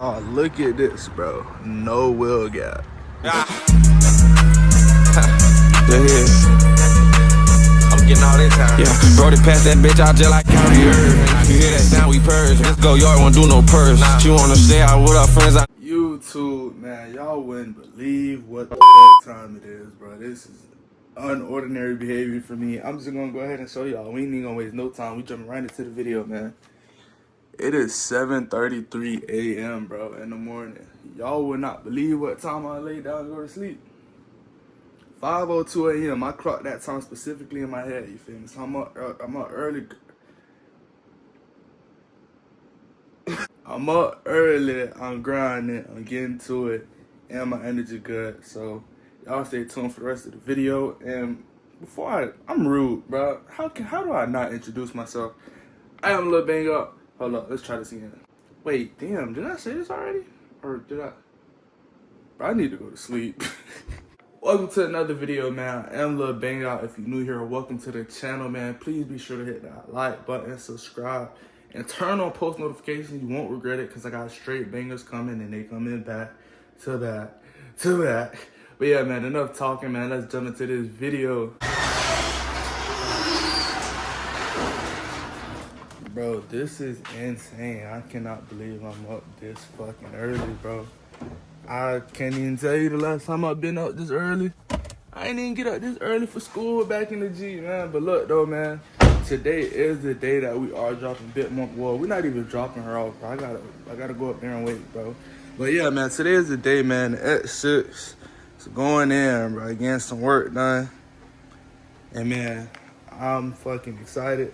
Oh, look at this, bro. No wheel gap. Yeah, I'm getting all that time. Yeah, bro, they pass that bitch out just like County Earth. You hear that sound, we purge. Let's go, yard won't do no purse. She wanna stay out with her friends. YouTube, man, y'all wouldn't believe what the fuck time it is, bro. This is unordinary behavior for me. I'm just gonna go ahead and show y'all. We ain't even gonna waste no time. We jumping right into the video, man. It is 7:33 a.m., bro, in the morning. Y'all would not believe what time I lay down and go to sleep. 5:02 a.m. I clocked that time specifically in my head, you feel me? So I'm up early. I'm up early, I'm grinding, I'm getting to it, and my energy good. So y'all stay tuned for the rest of the video. And before I'm rude, bro. How do I not introduce myself? I am a little bang up. Hold up, let's try this again. Wait, damn, did I say this already? Or did I? Bro, I need to go to sleep. Welcome to another video, man. I am Lil Bang Out. If you're new here, welcome to the channel, man. Please be sure to hit that like button, subscribe, and turn on post notifications. You won't regret it because I got straight bangers coming and they coming back to back to back. But yeah, man, enough talking, man. Let's jump into this video. Bro, this is insane. I cannot believe I'm up this fucking early, bro. I can't even tell you the last time I've been up this early. I ain't even get up this early for school back in the G, man. But look, though, man, today is the day that we are dropping Bit More. Well, we're not even dropping her off, bro. I gotta go up there and wait, bro. But yeah, man, today is the day, man. The X6 is going in, bro. Getting some work done. And, man, I'm fucking excited.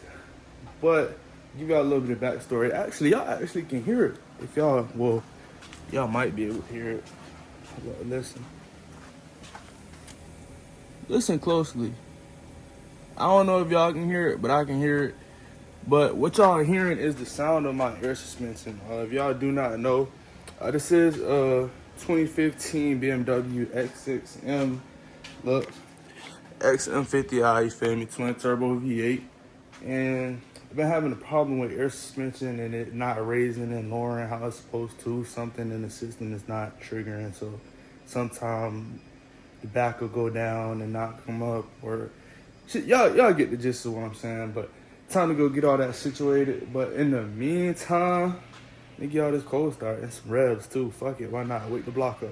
But give y'all a little bit of backstory. Actually, y'all actually can hear it. If y'all, well, y'all might be able to hear it. Listen. Listen closely. I don't know if y'all can hear it, but I can hear it. But what y'all are hearing is the sound of my air suspension. If y'all do not know, this is a 2015 BMW X6M. Look, XM50i, you feel me? Twin turbo V8. And I've been having a problem with air suspension and it not raising and lowering how it's supposed to. Something in the system is not triggering, so sometimes the back will go down and not come up. Or shit, y'all get the gist of what I'm saying. But time to go get all that situated. But in the meantime, let me get all this cold start and some revs too. Fuck it, why not? Wake the block up.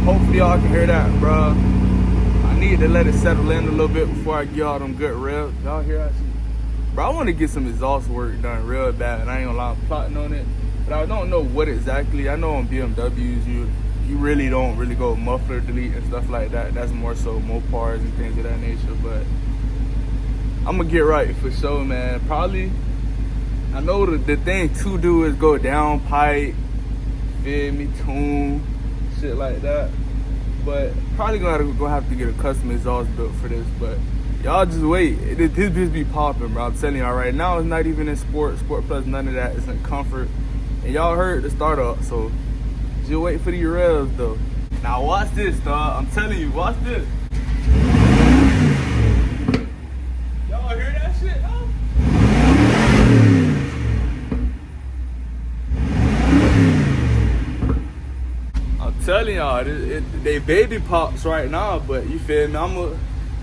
Hopefully y'all can hear that, bro. I need to let it settle in a little bit before I get all them good revs. Y'all hear that shit? Bro, I want to get some exhaust work done real bad, and I ain't gonna lie, I'm plotting on it. But I don't know what exactly. I know on BMWs, you really don't really go muffler delete and stuff like that. That's more so Mopars and things of that nature. But I'm gonna get right for sure, man. Probably, I know the thing to do is go down pipe, feel me, tune, shit like that. But probably gonna have to get a custom exhaust built for this. But y'all just wait. This bitch be popping, bro. I'm telling y'all right now, it's not even in sport plus, none of that. It's in comfort. And y'all heard the startup, so just wait for the revs though. Now watch this, dog. I'm telling you, watch this. Y'all hear that shit, dog? Telling y'all, they baby pops right now, but you feel me?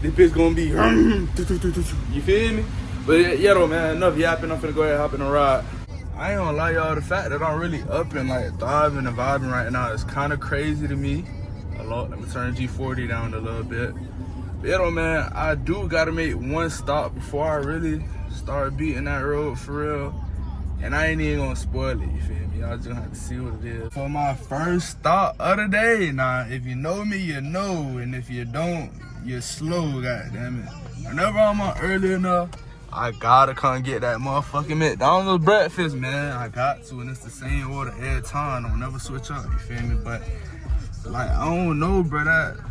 This bitch gonna be, you feel me? But yeah, though, man, enough yapping. I'm finna go ahead and hop in the ride. I ain't gonna lie, y'all, the fact that I'm really up and like thriving and vibing right now is kind of crazy to me. A lot. Let me turn G40 down a little bit. But yeah, though, man, I do gotta make one stop before I really start beating that road for real. And I ain't even gonna spoil it, you feel me? Y'all just gonna have to see what it is. For my first stop of the day, now, if you know me, you know. And if you don't, you're slow, goddammit. Whenever I'm up early enough, I gotta come get that motherfucking McDonald's breakfast, man. I got to, and it's the same order every time. I'll never switch up, you feel me? But, like, I don't know, bro.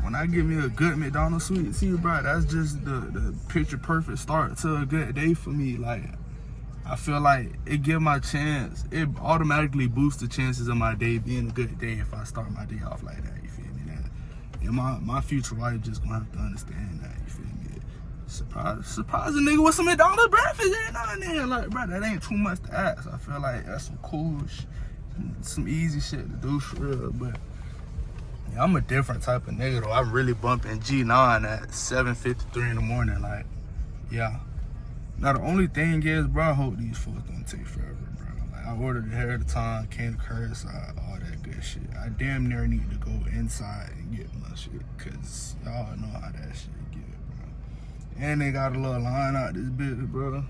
When I give me a good McDonald's sweet tea, bro, that's just the picture perfect start to a good day for me. Like, I feel like it it automatically boosts the chances of my day being a good day if I start my day off like that, you feel me? And my future wife just gonna have to understand that, you feel me? Surprise a nigga with some McDonald's breakfast every now and then. Like, bro, that ain't too much to ask. I feel like that's some cool some easy shit to do for real, but yeah, I'm a different type of nigga though. I'm really bumping G9 at 7:53 in the morning, like, yeah. Now the only thing is, bro, I hope these folks don't take forever, bro. Like, I ordered it ahead of time, came to curbside, all that good shit. I damn near need to go inside and get my shit, cause y'all know how that shit get, bro. And they got a little line out this bitch, bro.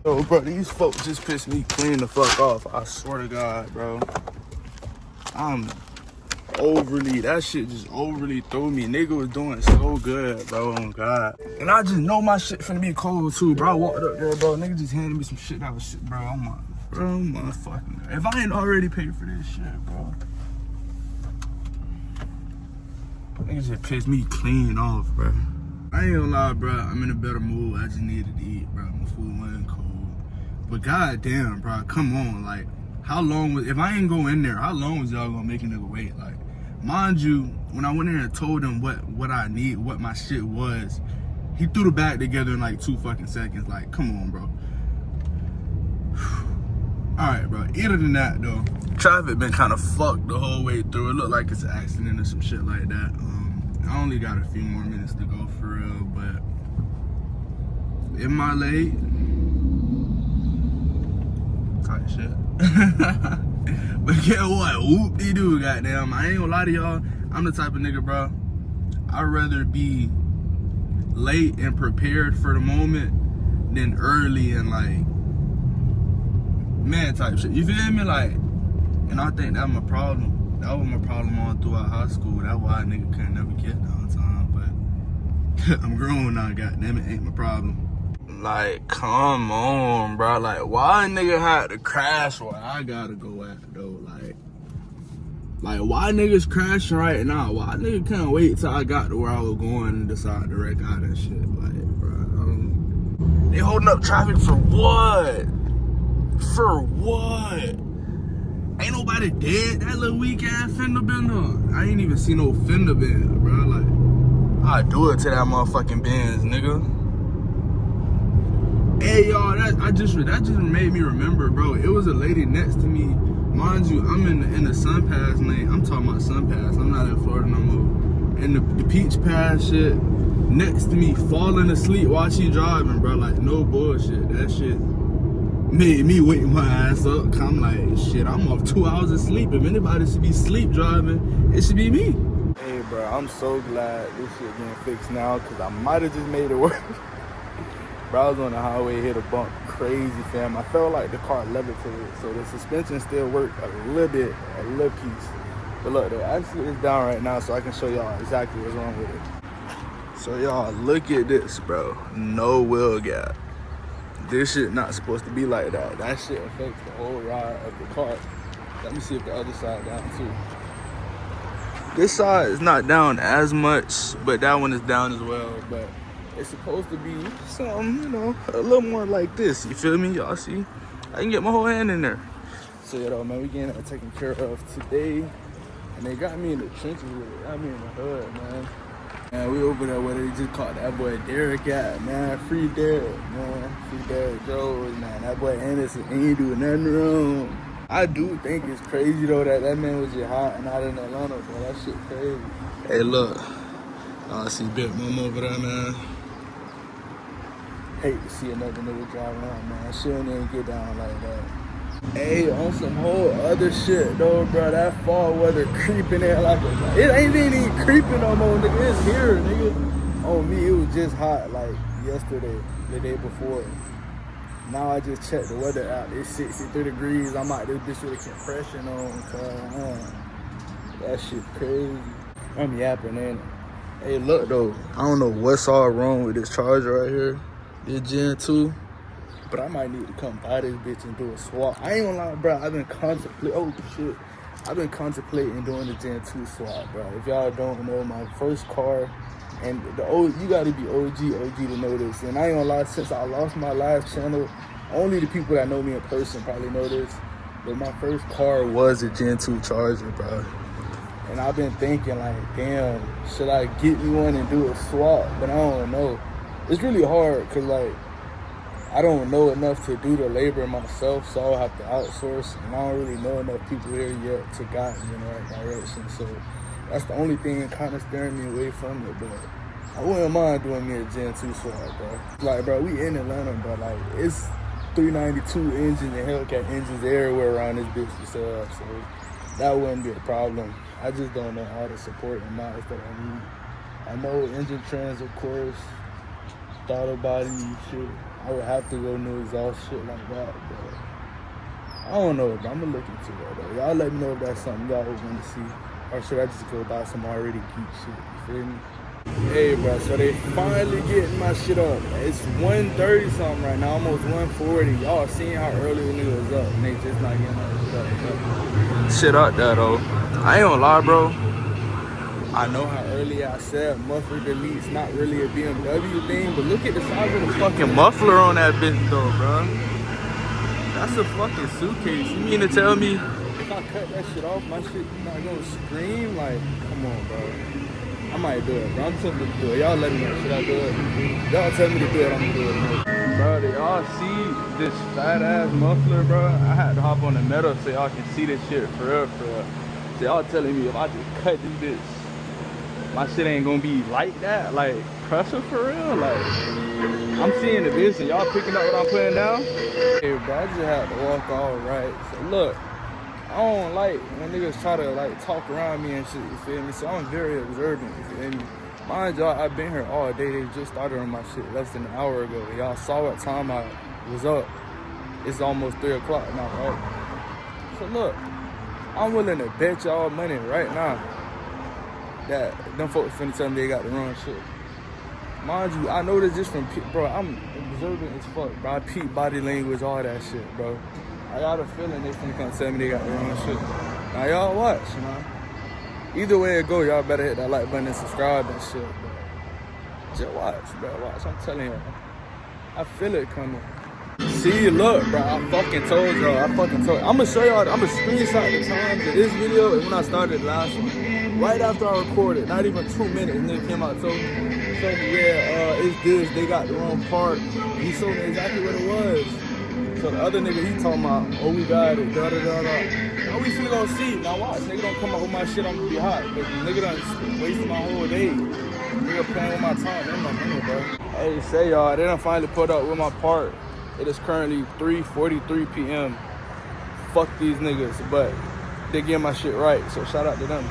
Yo, bro, these folks just pissed me clean the fuck off. I swear to God, bro. That shit just overly threw me. Nigga was doing so good, bro, on God. And I just know my shit finna be cold too, bro. I walked up there, bro. Nigga just handed me some shit that was shit, bro. My fucking God. If I ain't already paid for this shit, bro. Niggas just pissed me clean off, bro. I ain't gonna lie, bro. I'm in a better mood. I just needed to eat, bro. My food wasn't cold. But goddamn, bro, come on. Like, how long was, if I ain't go in there, how long was y'all gonna make a nigga wait? Like, mind you, when I went in there and told him what I need, what my shit was, he threw the bag together in like 2 fucking seconds. Like, come on, bro. Alright, bro. Other than that, though, traffic been kind of fucked the whole way through. It looked like it's an accident or some shit like that. I only got a few more minutes to go for real, but am I late? Type shit. But get what? Whoop-de-doo, goddamn. I ain't gonna lie to y'all. I'm the type of nigga, bro. I'd rather be late and prepared for the moment than early and like, man type shit. You feel me? Like, and I think that's my problem. That was my problem all throughout high school. That's why a nigga couldn't never get on time. But I'm grown now, goddamn it, ain't my problem. Like, come on, bro. Like, why a nigga had to crash where I gotta go at, though? Like, why niggas crashing right now? Why nigga can't wait till I got to where I was going and decide to wreck out and shit? Like, bro, they holding up traffic for what? For what? Ain't nobody dead. That little weak ass fender bender. I ain't even see no fender bender, bro. Like, I do it to that motherfucking Benz, nigga. Hey, y'all, that just made me remember, bro. It was a lady next to me. Mind you, I'm in the Sun Pass lane. I'm talking about Sun Pass. I'm not in Florida no more. And the Peach Pass shit next to me, falling asleep while she driving, bro. Like, no bullshit. That shit made me wake my ass up. Cause I'm like, shit, I'm off 2 hours of sleep. If anybody should be sleep driving, it should be me. Hey, bro, I'm so glad this shit getting fixed now, cause I might have just made it work. Bro, I was on the highway, hit a bump, crazy, fam. I felt like the car levitated, so the suspension still worked a little bit, a little piece. But look, though, actually it's down right now, so I can show y'all exactly what's wrong with it. So y'all, look at this, bro. No wheel gap. This shit not supposed to be like that. That shit affects the whole ride of the car. Let me see if the other side down too. This side is not down as much, but that one is down as well. But it's supposed to be something, you know, a little more like this. You feel me? Y'all see? I can get my whole hand in there. So, you know, man, we getting that taken care of today. And they got me in the trenches with it. Got me in the hood, man. Man, we over there where they just caught that boy Derek at, man. Free Derek, man. Free Derek Jones, man. That boy Anderson ain't doing nothing wrong. I do think it's crazy, though, that man was just hot and out in Atlanta, bro. That shit crazy. Hey, look. I see Big Mom over there, man. Hate to see another nigga drive around, man. She don't even get down like that. Hey, on some whole other shit, though, bro. That fall weather creeping in like a... It ain't even creeping no more, nigga. It's here, nigga. On me, it was just hot, like, yesterday, the day before. Now I just checked the weather out. It's 63 degrees. I'm out this bitch with a compression on, cuz, that shit crazy. I'm yapping, ain't it? Hey, look, though. I don't know what's all wrong with this charger right here. This Gen 2. But I might need to come buy this bitch and do a swap. I ain't gonna lie, bro. I've been contemplating doing the Gen 2 swap, bro. If y'all don't know, my first car, and you gotta be OG to know this. And I ain't gonna lie, since I lost my last channel, only the people that know me in person probably know this. But my first car was a Gen 2 Charger, bro. And I've been thinking like, damn, should I get me one and do a swap? But I don't know. It's really hard because like, I don't know enough to do the labor myself, so I'll have to outsource. And I don't really know enough people here yet to guide me in the right direction. So that's the only thing kind of steering me away from it. But I wouldn't mind doing me a Gen 2 swap, bro. Like, bro, we in Atlanta, but like, it's 392 engines and Hellcat engines everywhere around this bitch to sell, so that wouldn't be a problem. I just don't know all the support and mods that I need. I know engine trends, of course, throttle body shit. I would have to go new exhaust shit like that, but I don't know, bro. I'm gonna look into it, though. Y'all let me know if that's something y'all would want to see, or should I just go buy some already geek shit, you feel me? Hey, bro, so they finally getting my shit up. It's 1:30 something right now, almost 1:40. Y'all seen how early the nigga was up, and they just not getting my shit up there, though. I ain't gonna lie, bro. I know how early I said muffler delete's not really a BMW thing, but look at the size of the fucking muffler on that bitch, though, bro. That's a fucking suitcase. You mean to tell me if I cut that shit off, my shit not gonna scream? Like, come on, bro. I might do it, bro. I'm tempted to do it. Y'all let me know. Should I do it? Y'all tell me to do it, I'm gonna do it. Bro, do y'all see this fat ass muffler, bro? I had to hop on the metal so y'all can see this shit for real, for real. So y'all telling me if I just cut this bitch, my shit ain't gonna be like that? Like, pressure for real? Like, I'm seeing the bitch and y'all picking up what I'm putting down? Hey, bro, I just had to walk all right. So look. I don't like when niggas try to like talk around me and shit, you feel me? So I'm very observant, you feel me? Mind y'all, I've been here all day. They just started on my shit less than an hour ago. Y'all saw what time I was up. It's almost 3 o'clock now, right? So look, I'm willing to bet y'all money right now that them folks finna tell me they got the wrong shit. Mind you, I know this just from, bro, I'm observant as fuck, bro. I peep body language, all that shit, bro. I got a feeling they finna come tell me they got the wrong shit. Now y'all watch, man. Either way it go, y'all better hit that like button and subscribe and shit, bro. Just watch, bro, watch. I'm telling y'all. I feel it coming. See, look, bro, I fucking told y'all. I'm gonna show y'all, I'm gonna screenshot the times of this video and when I started the last one. Right after I recorded, not even 2 minutes, nigga came out and told me, yeah, it's this, they got the wrong part. He showed me exactly what it was. So the other nigga, he talking about, oh, we got it, da-da-da-da. Now we finna go see. Now watch, nigga don't come out with my shit, I'm gonna be hot. But nigga done wasted my whole day. Nigga playing with my time, that's my money, bro. Hey, say y'all, they done finally put up with my part. It is currently 3:43 p.m. Fuck these niggas, but they getting my shit right, so shout out to them.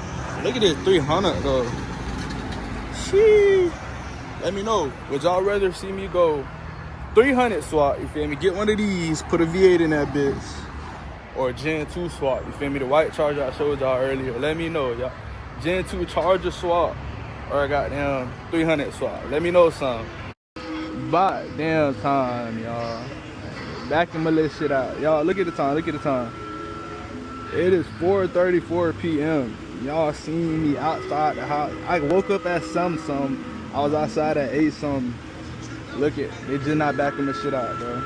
Look at this 300 though. Sheesh. Let me know, would y'all rather see me go 300 swap, you feel me? Get one of these, put a V8 in that bitch. Or Gen 2 swap, you feel me? The white Charger I showed y'all earlier. Let me know, y'all. Gen 2 Charger swap or a goddamn 300 swap. Let me know something. About damn time, y'all. Backing my little shit out. Y'all, look at the time, look at the time. It is 4:34 p.m. Y'all seen me outside the house. I woke up at some. I was outside at 8 something. Look it, they just not backing the shit out, bro.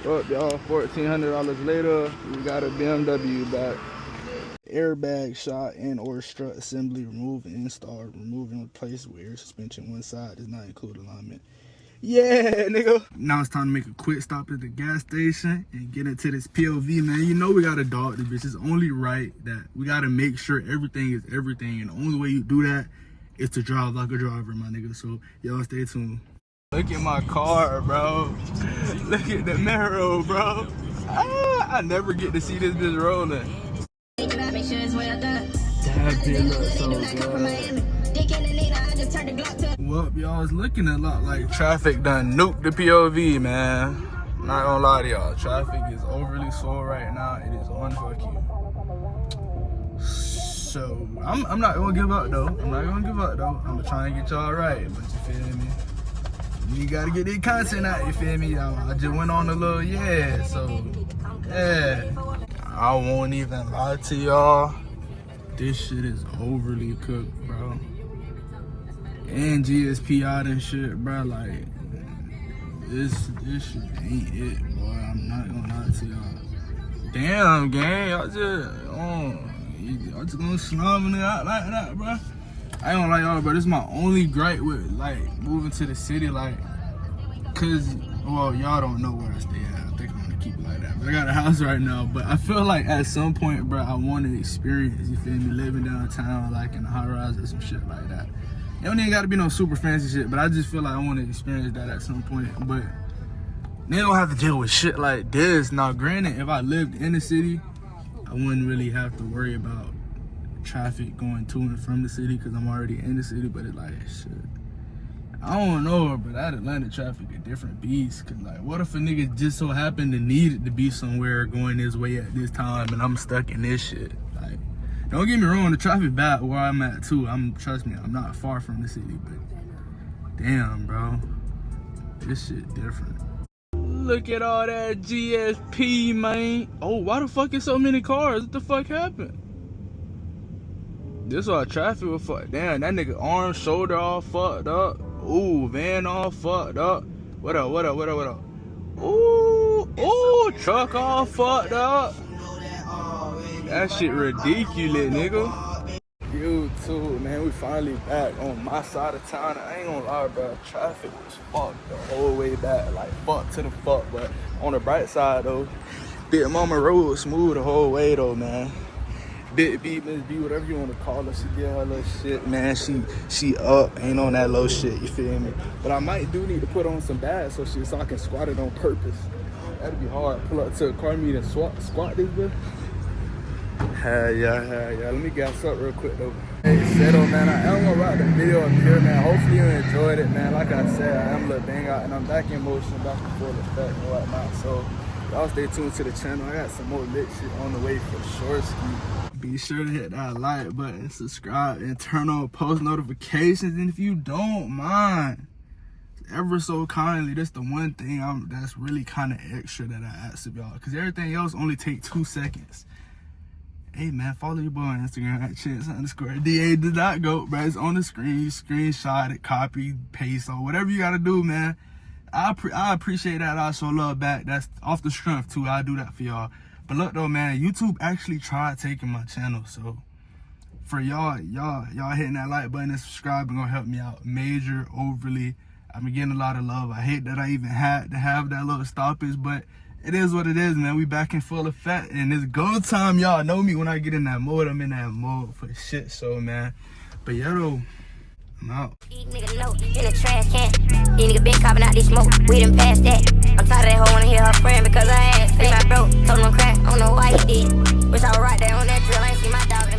Well, y'all, $1,400 later, we got a BMW back. Airbag shot and or strut assembly, remove and install, remove and replace with air suspension. One side does not include alignment. Yeah, nigga. Now it's time to make a quick stop at the gas station and get into this POV, man. You know we gotta dog this bitch. It's only right that we gotta make sure everything is everything. And the only way you do that is to drive like a driver, my nigga. So y'all stay tuned. Look at my car, bro. Look at the mirror, bro. I never get to see this bitch rolling. That bitch looks so good. Well, y'all, it's looking a lot like traffic done nuked the POV, man. Not gonna lie to y'all. Traffic is overly slow right now. It is unfucking. So, I'm not gonna give up, though. I'm gonna try and get y'all right, but you feel me? You gotta get this content out, you feel me? I just went on a little, yeah, so, yeah. I won't even lie to y'all. This shit is overly cooked, bro. And GSP out and shit, bro, like, this shit ain't it, boy. I'm not gonna lie to y'all. Damn, gang, y'all just, I'm just gonna slum it out like that, bro. I ain't gonna lie, y'all, bro. This is my only gripe with like moving to the city, like, cause well, y'all don't know where I stay at. I think I'm gonna keep it like that. But I got a house right now, but I feel like at some point, bro, I want to experience, you feel me, living downtown, like in a high rise or some shit like that. It don't even gotta be no super fancy shit, but I just feel like I want to experience that at some point. But they don't have to deal with shit like this. Now, granted, if I lived in the city, I wouldn't really have to worry about traffic going to and from the city because I'm already in the city. But it's like, shit, I don't know, but that Atlanta traffic a different beast. Cause like, what if a nigga just so happened to need it to be somewhere going his way at this time and I'm stuck in this shit? Like, don't get me wrong, the traffic bad where I'm at too. Trust me, I'm not far from the city, but damn, bro, this shit different. Look at all that GSP, man. Oh, why the fuck is so many cars? What the fuck happened? This all traffic was fucked. Damn, that nigga arm, shoulder all fucked up. Ooh, van all fucked up. What up? Ooh, truck all fucked up. That shit ridiculous, nigga. YouTube, man, we finally back on my side of town. I ain't gonna lie, bro, traffic was fucked the whole way back, like fuck to the fuck. But on the bright side though, Big Mama Road was smooth the whole way though, man. Big B, Miss B, whatever you want to call her, she get her little shit, man. She up, ain't on that low shit, you feel me? But I might do need to put on some bags so I can squat it on purpose. That'd be hard. Pull up to a car meet and squat this bitch. Hell yeah. Let me gas up real quick though. Hey, Settle, man, I am gonna wrap the video up here, man. Hopefully you enjoyed it, man. Like I said, I am a little bang out and I'm back in motion, back in full effect and whatnot. So y'all stay tuned to the channel. I got some more lit shit on the way for sure. Be sure to hit that like button, subscribe, and turn on post notifications. And if you don't mind, ever so kindly, that's the one thing that's really kind of extra that I ask of y'all, because everything else only take 2 seconds. Hey man, follow your boy on Instagram at chance_DA. Did not go, bro. It's on the screen. You screenshot it, copy, paste, or whatever you gotta do, man. I appreciate that. I show love back. That's off the strength too. I do that for y'all. But look though, man, YouTube actually tried taking my channel. So for y'all hitting that like button and subscribing gonna help me out major overly. I've been getting a lot of love. I hate that I even had to have that little stoppage, but it is what it is, man. We back in full effect, and it's go time. Y'all know me when I get in that mode. I'm in that mode for shit show, man. But yeah, though, I'm out. Nigga know in the trash can. These nigga been copping out this smoke. We done passed that. I'm tired of that hoe wanna hear her friend because I ass fat. My bro told him I'm crack. I don't know why he did. Wish I was right there on that drill. I ain't see my dog.